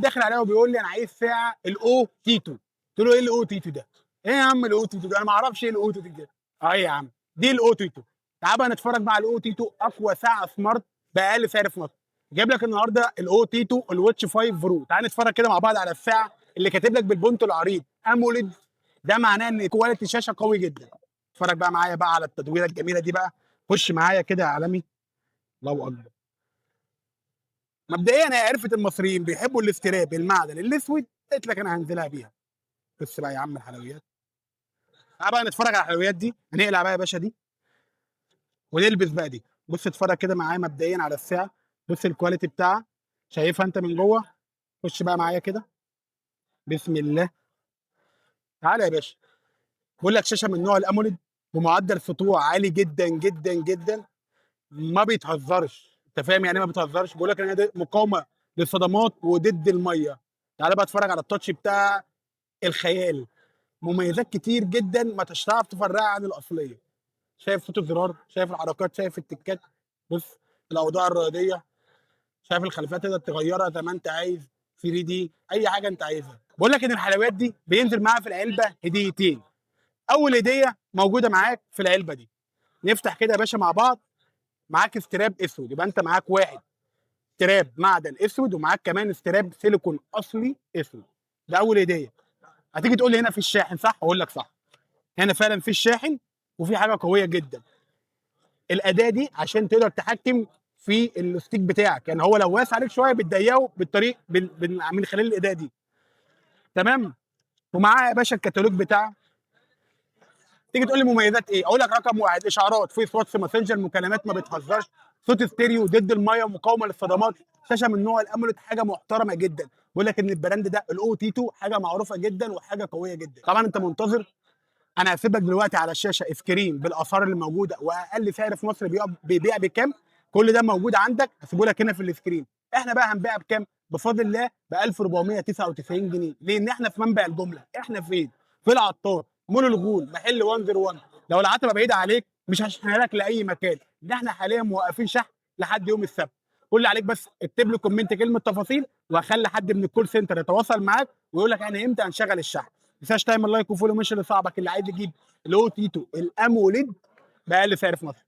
داخل عليا وبيقول لي انا عايز ساعه الاو تيتو. قلت له ايه الاو تيتو ده؟ ايه يا عم الاو تيتو ده؟ انا ما اعرفش ايه الاو تيتو ده. اه يا عم دي الاو تيتو. تعال بقى نتفرج بقى على الاو تيتو، اقوى ساعه سمارت باقل سعر في مصر. جايب لك النهارده الاو تيتو الواتش 5 برو. تعال نتفرج كده مع بعض على الساعه اللي كاتب لك بالبونت العريض اموليد. ده معناه ان كواليتي الشاشه قوي جدا. اتفرج بقى معايا بقى على التدويره الجميله دي بقى. خش معايا كده يا عالمي. الله اكبر. مبدئيا هي عرفت المصريين بيحبوا الاستراب المعدن الاسود، قلت لك انا هنزلها بيها. بص بقى يا عم الحلويات. تعال بقى نتفرج على الحلويات دي، هنقلع بقى يا باشا دي ونلبس بقى دي. بص اتفرج كده معايا مبدئيا على الساعه. بص الكواليتي بتاعها، شايفها انت من جوه. خش بقى معايا كده. بسم الله. تعالى يا باشا. بقول لك شاشه من نوع الاموليد بمعدل سطوع عالي جدا جدا جدا. ما بيتهزرش. انت فاهم يعني إيه ما بيتهزرش؟ بقول لك ان هي دي مقاومه للصدمات وضد الميه. تعالى بقى اتفرج على التاتش بتاع الخيال. مميزات كتير جدا ما هتعرف تفرقها عن الاصليه. شايف صوت الزرار، شايف الحركات، شايف التكات. بص الاوضاع الرياضيه، شايف الخلفيات تقدر تغيرها زي ما انت عايز. 3 دي اي حاجه انت عايزها. بقول لك ان الحلويات دي بينزل معاها في العلبه هديتين. اول هديه موجوده معاك في العلبه دي. نفتح كده يا باشا مع بعض. معاك استراب اسود، يبقى انت معاك واحد استراب معدن اسود ومعاك كمان استراب سيليكون اصلي اسود. ده اول هديه. هتيجي تقول لي هنا في الشاحن، صح؟ اقول لك صح. هنا فعلا في الشاحن. وفي حاجه قويه جدا. الاداه دي عشان تقدر تحكم في الستيك بتاعك، يعني هو لو واسع عليك شويه بتضيقه بالطريق من خلال الاداه دي. تمام. ومعاه يا باشا الكتالوج بتاعه. تيجي تقول لي مميزات ايه؟ اقول لك رقم واحد اشعارات، فويس واتس ماسنجر، مكالمات ما بتهزرش، صوت ستيريو ضد الميه ومقاومه للصدمات، شاشه من نوع الاموليد، حاجه محترمه جدا. بقول لك ان البراند ده الاو تيتو حاجه معروفه جدا وحاجه قويه جدا. طبعا انت منتظر. انا هسيب لك دلوقتي على الشاشه سكرين بالاسعار اللي موجوده واقل سعر في مصر بيبيع بكام. كل ده موجود عندك، هسيبه لك هنا في السكرين. احنا بقى هنبيع بكام؟ بفضل الله ب 1499 جنيه، لان احنا في منبع الجمله. احنا فين؟ في العطار، مول الغول، محل 101. لو العتبه بعيده عليك مش هشحنها لك لاي مكان، ده احنا حاليا موقفين شحن لحد يوم السبت. كل اللي عليك بس اكتب لي كومنت كلمه تفاصيل، وهخلي حد من الكول سنتر يتواصل معاك ويقول لك يعني امتى هنشغل الشحن. ما تنساش تعمل لايك وفولو، مش اللي صاحبك اللي عايز يجيب الاو تيتو الاموليد باقل سعر في مصر.